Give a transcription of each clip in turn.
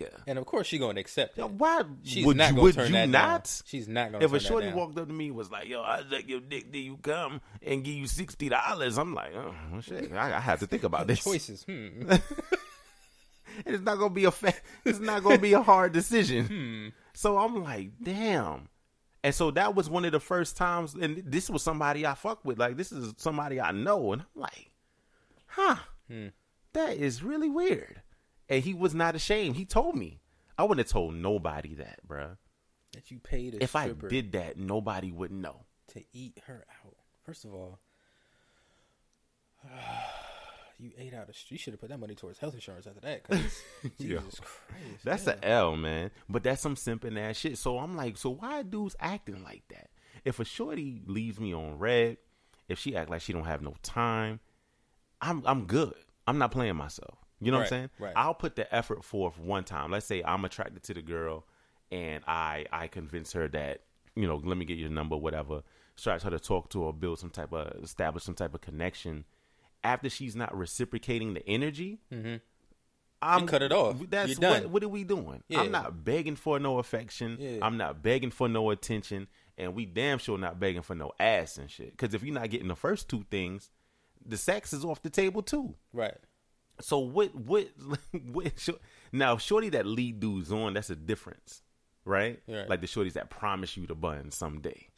Yeah. And of course, she's gonna accept it. Why She's would not you, gonna would turn you that not? down. She's not gonna. If turn a shorty that down. walked up to me and was like, "Yo, I suck your dick, till you come and give you $60," I'm like, "Oh shit, I have to think about this." Choices. It's not gonna be it's not gonna be a hard decision. So I'm like, damn. And so that was one of the first times, and this was somebody I fuck with. Like, this is somebody I know, and I'm like, that is really weird. And he was not ashamed. He told me. I wouldn't have told nobody that, bruh. That you paid a If I stripper did that, nobody would know. to eat her out. First of all, you ate out. You should have put that money towards health insurance after that. Cause Jesus Christ, That's an L, man. But that's some simping ass shit. So I'm like, so why dudes acting like that? If a shorty leaves me on red, if she act like she don't have no time, I'm good. I'm not playing myself. You know what I'm saying? Right. I'll put the effort forth one time. Let's say I'm attracted to the girl and I convince her that, you know, let me get your number, whatever. Start her to talk to her, establish some type of connection. After she's not reciprocating the energy, I'm cut it off. That's You're done. what are we doing? Yeah. I'm not begging for no affection. Yeah. I'm not begging for no attention, and we damn sure not begging for no ass and shit. Because if you're not getting the first two things, the sex is off the table too. Right. So what now, shorty that lead dudes on, that's a difference, right? Like the shorties that promise you the bun someday.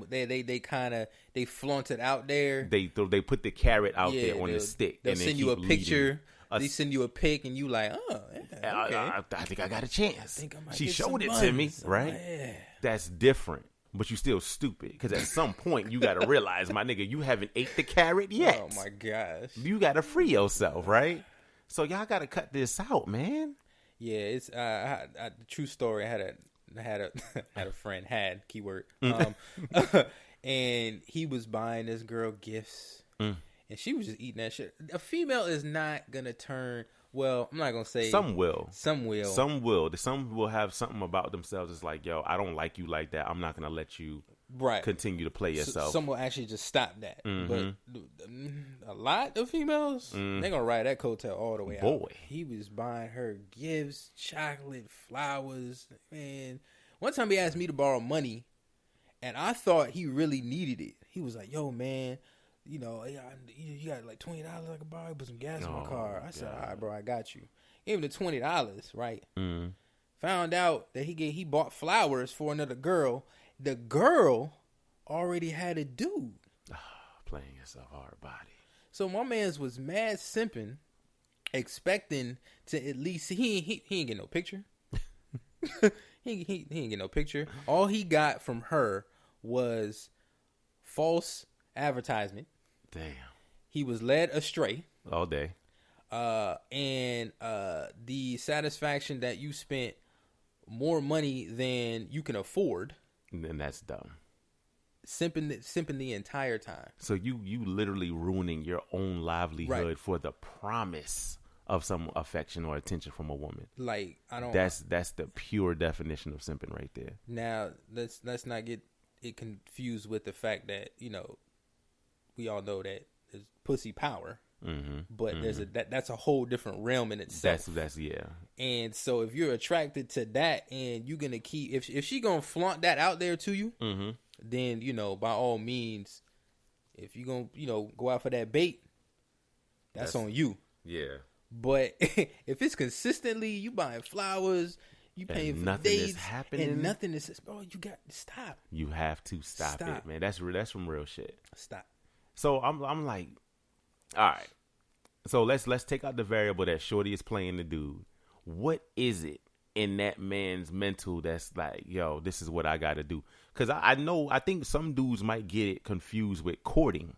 They kind of flaunt it out there. They put the carrot out there on the stick. They'll and send you a picture. They send you a pic, and you like, oh, yeah, okay. I think I got a chance. She get showed some it to me, buns. right? Yeah. That's different. But you still stupid because at some point you got to realize, my nigga, you haven't ate the carrot yet. Oh my gosh. You got to free yourself, right? So y'all got to cut this out, man. Yeah, it's the true story. I had a friend, keyword, and he was buying this girl gifts, and she was just eating that shit. A female is not gonna turn. Well, I'm not gonna say some will. Some will. Some will. Some will have something about themselves. It's like, yo, I don't like you like that. I'm not gonna let you continue to play yourself. Some will actually just stop that. But a lot of females, they're gonna ride that coattail all the way out. Boy, he was buying her gifts, chocolate, flowers. Man, one time he asked me to borrow money, and I thought he really needed it. He was like, "Yo, man, you know, you got like $20 I could borrow, put some gas in my car." I said, "All right, bro, I got you." Gave him the $20, right? Found out that he bought flowers for another girl. The girl already had a dude. Playing yourself hard, body. So my man's was mad simping, expecting to at least he ain't get no picture. he ain't get no picture. All he got from her was false advertisement. Damn. He was led astray all day. And the satisfaction that you spent more money than you can afford. And that's dumb. Simping the entire time. So you literally ruining your own livelihood for the promise of some affection or attention from a woman. Like, I don't. That's the pure definition of simping right there. Now let's not get it confused with the fact that, you know, we all know that there's pussy power. But there's that's a whole different realm in itself. That's yeah. And so if you're attracted to that and you're gonna keep if she gonna flaunt that out there to you, then, you know, by all means, if you gonna, you know, go out for that bait, that's on you. Yeah. But if it's consistently you buying flowers, you paying for dates, and nothing is, bro, you got to stop. You have to stop it, man. That's some real shit. Stop. So I'm like, all right. So let's take out the variable that shorty is playing the dude. What is it in that man's mental that's like, yo, this is what I got to do? Because I think some dudes might get it confused with courting,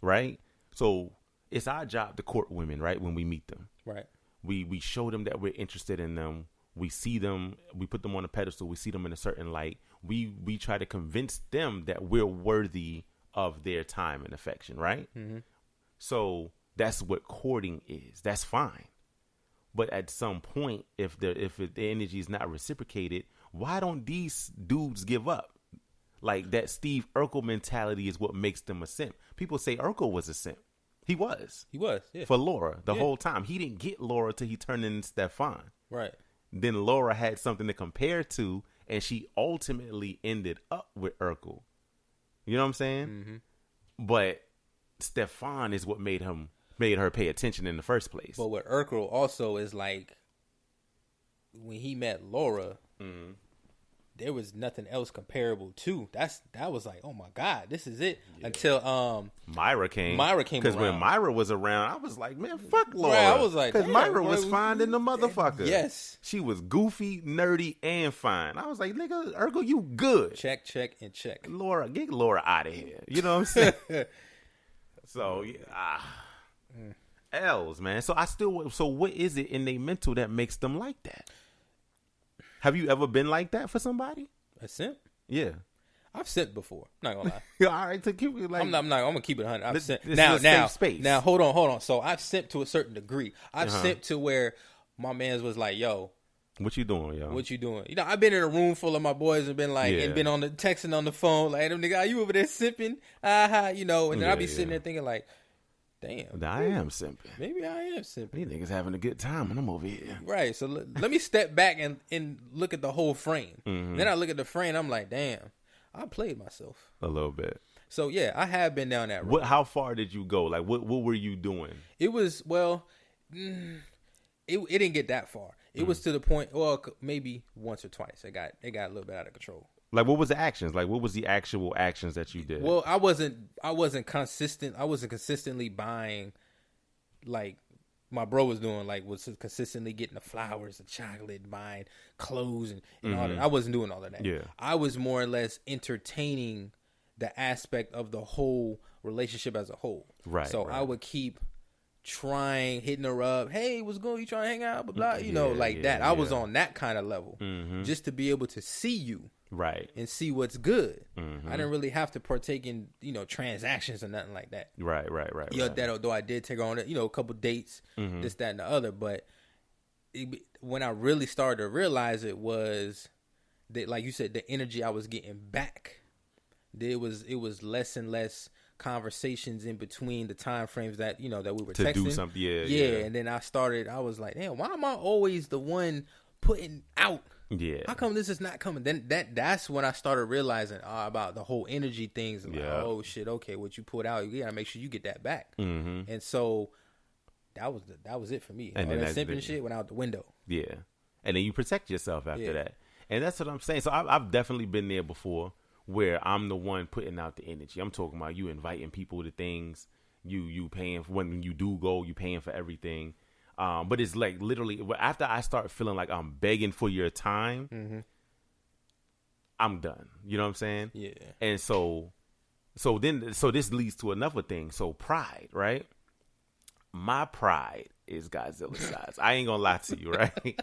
right? So it's our job to court women, right? When we meet them, right? We show them that we're interested in them. We see them. We put them on a pedestal. We see them in a certain light. We try to convince them that we're worthy of their time and affection, right? So that's what courting is. That's fine. But at some point, if the energy is not reciprocated, why don't these dudes give up? Like, that Steve Urkel mentality is what makes them a simp. People say Urkel was a simp. He was. Yeah. For Laura the whole time. He didn't get Laura till he turned into Stefan. Right. then Laura had something to compare to, and she ultimately ended up with Urkel. You know what I'm saying? Mm-hmm. But Stefan is what made her pay attention in the first place. But with Urkel also is like, when he met Laura, there was nothing else comparable to. That was like, oh my God, this is it. Yeah. Until Myra came. Because when Myra was around, I was like, man, fuck Laura. Right, I was like, because Myra was fine than the motherfucker. Yes, she was goofy, nerdy, and fine. I was like, nigga, Urkel, you good. Check, and check. Laura, get Laura out of here. You know what I'm saying? So L's, man. So what is it in their mental that makes them like that? Have you ever been like that for somebody? A simp? Yeah. I've simped before. Not gonna lie. All right, to keep it like I'm gonna keep it 100. I've simped. Space. Now hold on. So I've simped to a certain degree. I've simped to where my man's was like, yo, what you doing, yo? What you doing? You know, I've been in a room full of my boys and been like, and been on the texting on the phone, like, them nigga, are you over there simping? You know, and then I'll be sitting there thinking like, damn, I am simping. Maybe I am simping. These niggas having a good time, and I'm over here. Right. So let me step back and look at the whole frame. Mm-hmm. Then I look at the frame. I'm like, damn, I played myself a little bit. So yeah, I have been down that road. How far did you go? Like, what were you doing? It was it didn't get that far. It was to the point. Well, maybe once or twice. It got a little bit out of control. Like, what was the actions? Like, what was the actual actions that you did? Well, I wasn't consistent. I wasn't consistently buying, like my bro was doing. Like, was consistently getting the flowers, the chocolate, buying clothes, and all that. I wasn't doing all of that. Yeah, I was more or less entertaining the aspect of the whole relationship as a whole. Right. So I would keep hitting her up. Hey, what's going? You trying to hang out? Blah blah. You know, like that. I was on that kind of level, just to be able to see you. Right. And see what's good. I didn't really have to partake in, transactions or nothing like that. Right. Though I did take her on, a couple dates, this, that, and the other. But when I really started to realize it was that, like you said, the energy I was getting back. It was less and less conversations in between the time frames that, that we were to texting. do something. Yeah. And then I was like, damn, why am I always the one putting out? Yeah. How come this is not coming? Then that's when I started realizing about the whole energy things. Like, oh shit, okay, what you put out, you gotta make sure you get that back. And so that was it for me. And then that simping shit went out the window. Yeah. And then you protect yourself after that. And that's what I'm saying. So I've definitely been there before, where I'm the one putting out the energy. I'm talking about you inviting people to things, you paying for when you do go, you paying for everything. But it's like literally after I start feeling like I'm begging for your time, I'm done. You know what I'm saying? Yeah. And so this leads to another thing. So pride, right? My pride is Godzilla size. I ain't gonna lie to you, right?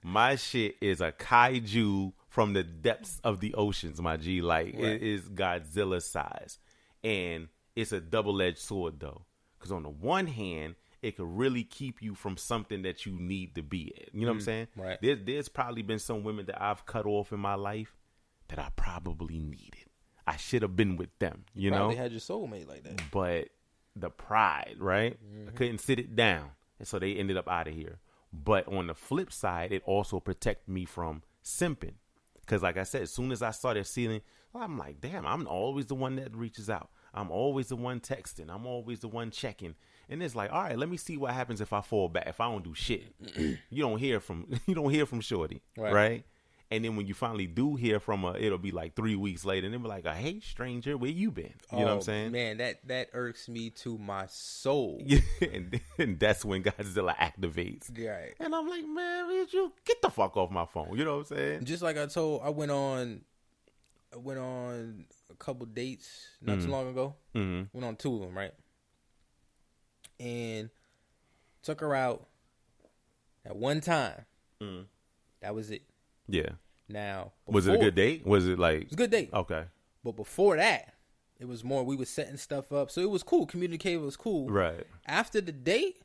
My shit is a kaiju from the depths of the oceans, my G. Like, right. It is Godzilla size. And it's a double-edged sword, though. Because on the one hand, it could really keep you from something that you need to be in. You know what I'm saying? Right. There's probably been some women that I've cut off in my life that I probably needed. I should have been with them, you know? Probably had your soulmate like that. But the pride, right? I couldn't sit it down. And so they ended up out of here. But on the flip side, it also protected me from simping. Because like I said, as soon as I started seeing, I'm like, damn, I'm always the one that reaches out. I'm always the one texting. I'm always the one checking. And it's like, all right, let me see what happens if I fall back, if I don't do shit. You don't hear from Shorty, right? And then when you finally do hear from her, it'll be like 3 weeks later, and they'll be like, hey, stranger, where you been? You know what I'm saying? Man, that irks me to my soul. and that's when Godzilla activates. Right. And I'm like, man, you get the fuck off my phone. You know what I'm saying? Just like I went on a couple dates not too long ago. Went on 2 of them, right? And took her out at one time. That was it. Yeah. Now, was it a good date? Was it like... It was a good date. Okay. But before that, it was more, we was setting stuff up. So it was cool. Communicating was cool. Right. After the date,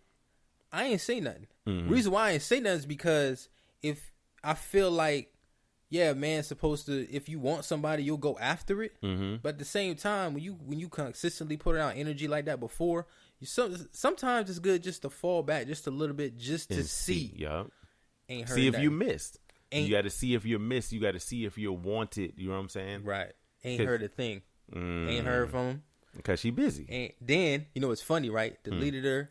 I ain't say nothing. Reason why I ain't say nothing is because if I feel like, yeah, man, supposed to, if you want somebody, you'll go after it. But at the same time, when you consistently put out energy like that before, sometimes it's good just to fall back just a little bit, just to see. Yeah. Ain't heard see if nothing. you missed. Ain't- You got to see if you're missed. You got to see if you're wanted. You know what I'm saying? Right. Ain't 'Cause- heard a thing. Ain't heard from him. Because she busy. And then, you know what's funny, right? Deleted her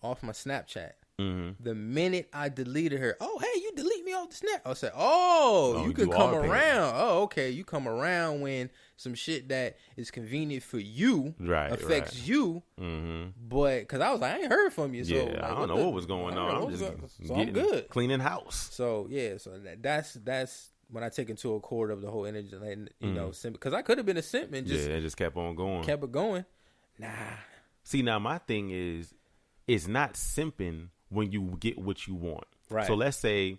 off my Snapchat. Mm-hmm. The minute I deleted her, oh, hey, you delete me off the Snap. I said, oh, you can you come are paying. around. Oh, okay. You come around when some shit that is convenient for you affects you. Mm-hmm. But, because I was like, I ain't heard from you. So, Yeah, like, I don't know what was going on. I'm just so I'm good. cleaning house. So, yeah, so that's when I take into accord of the whole energy, like, you know, because I could have been a simp and just Yeah, it just kept on going. kept it going. Nah. See, now my thing is, it's not simping when you get what you want. Right. So let's say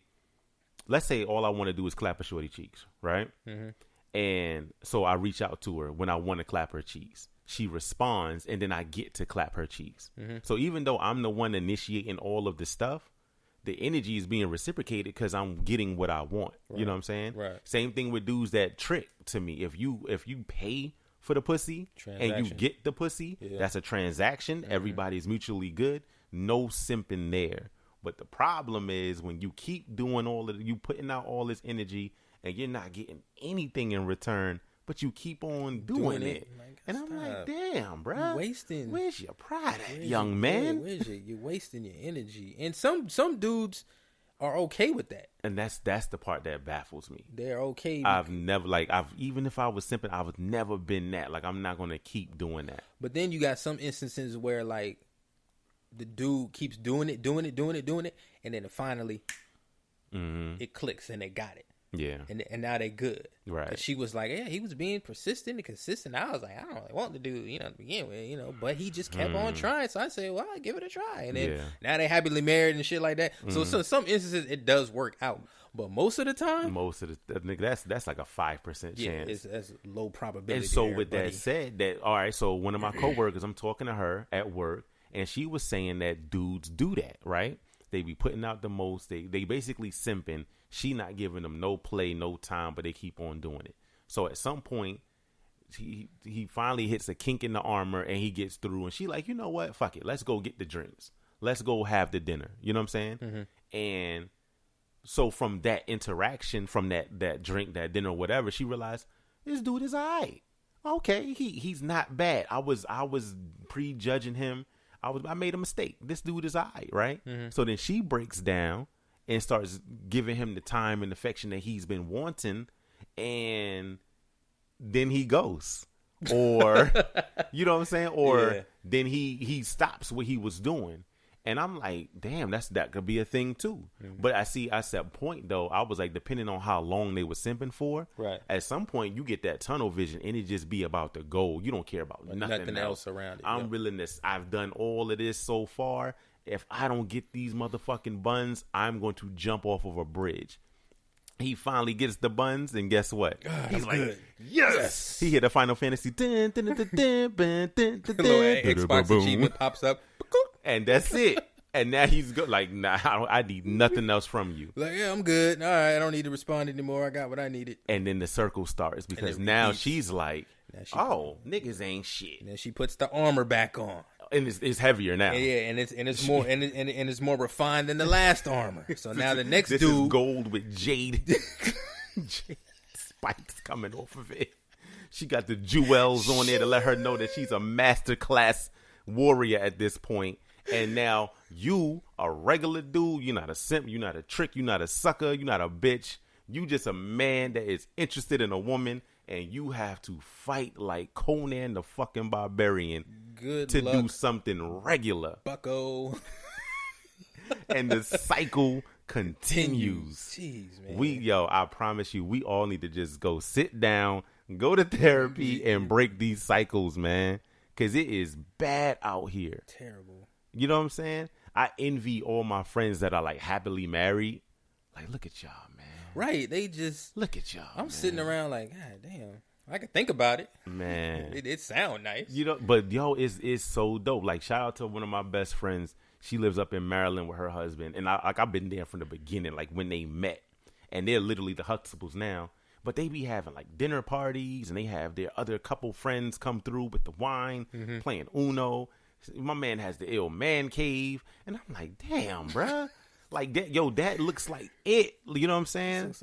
all I want to do is clap her shorty cheeks, right? Mm-hmm. And so I reach out to her when I want to clap her cheeks. She responds, and then I get to clap her cheeks. Mm-hmm. So even though I'm the one initiating all of the stuff, the energy is being reciprocated because I'm getting what I want. Right. You know what I'm saying? Right. Same thing with dudes that trick to me. If you pay for the pussy and you Transaction. get the pussy, Yeah. that's a transaction. Everybody's mutually good. No simping there. But the problem is when you keep doing you putting out all this energy and you're not getting anything in return, but you keep on doing it. Like, And I'm like, stop. damn, bro. You wasting. Where's your pride at, Where's young your- man? Where's you're wasting your energy. And some dudes are okay with that. And that's the part that baffles me. They're okay. I've never even if I was simping, I've never been that. Like, I'm not gonna keep doing that. But then you got some instances where like the dude keeps doing it, and then finally it clicks and they got it. Yeah. And now they good. Right. 'Cause she was like, yeah, he was being persistent and consistent. I was like, I don't really want the dude, you know, to begin with, you know, but he just kept on trying. So I said, well, I'll give it a try. And then Yeah. now they happily married and shit like that. So some instances it does work out. But most of the time, Most of the nigga, that's like a 5% yeah, chance. that's low probability. And so there, with buddy. that said, that all right, so one of my coworkers, I'm talking to her at work, and she was saying that dudes do that, right? They be putting out the most. They basically simping. She not giving them no play, no time, but they keep on doing it. So at some point, he finally hits a kink in the armor, and he gets through. And she like, you know what? Fuck it. Let's go get the drinks. Let's go have the dinner. You know what I'm saying? Mm-hmm. And so from that interaction, from that drink, that dinner, whatever, she realized this dude is alright. Okay, he's not bad. I was prejudging him. I made a mistake. This dude is alright, right? So then she breaks down and starts giving him the time and affection that he's been wanting, and then he goes. Or you know what I'm saying? Or Yeah. then he stops what he was doing. And I'm like, damn, that could be a thing too. But I said point though, I was like, depending on how long they were simping for, Right. at some point you get that tunnel vision and it just be about the goal. You don't care about nothing else around it. I'm yeah. willing to, I've done all of this so far. If I don't get these motherfucking buns, I'm going to jump off of a bridge. He finally gets the buns, and guess what? He's like, good. yes! He hit a Final Fantasy. Dun, dun, dun, dun, dun, dun, dun, dun, Little dun, Xbox boom. achievement pops up. And that's it. And now he's good. Like, nah, I need nothing else from you. Like, yeah, I'm good. All right, I don't need to respond anymore. I got what I needed. And then the circle starts because it now repeats. she's like, Now she- oh, niggas ain't shit. And then she puts the armor back on. And it's heavier now. Yeah, and it's more and it's more refined than the last armor. So now the next This dude, is gold with jade spikes coming off of it. She got the jewels on there to let her know that she's a masterclass warrior at this point. And now you, a regular dude, you're not a simp, you're not a trick, you're not a sucker, you're not a bitch. You just a man that is interested in a woman, and you have to fight like Conan the fucking Barbarian good to luck, do something regular. bucko. And the cycle continues. Jeez, man. I promise you, we all need to just go sit down, go to therapy, and break these cycles, man. Because it is bad out here. Terrible. You know what I'm saying? I envy all my friends that are like happily married. Like, look at y'all, man. Right? They just. Look at y'all. I'm man. sitting around like, God damn. I can think about it. Man. It sound nice. You know, but yo, it's so dope. Like, shout out to one of my best friends. She lives up in Maryland with her husband, and I've been there from the beginning, like when they met, and they're literally the Huxtables now. But they be having like dinner parties, and they have their other couple friends come through with the wine, playing Uno. My man has the ill man cave, and I'm like, damn, bruh. Like that, yo, that looks like it. You know what I'm saying?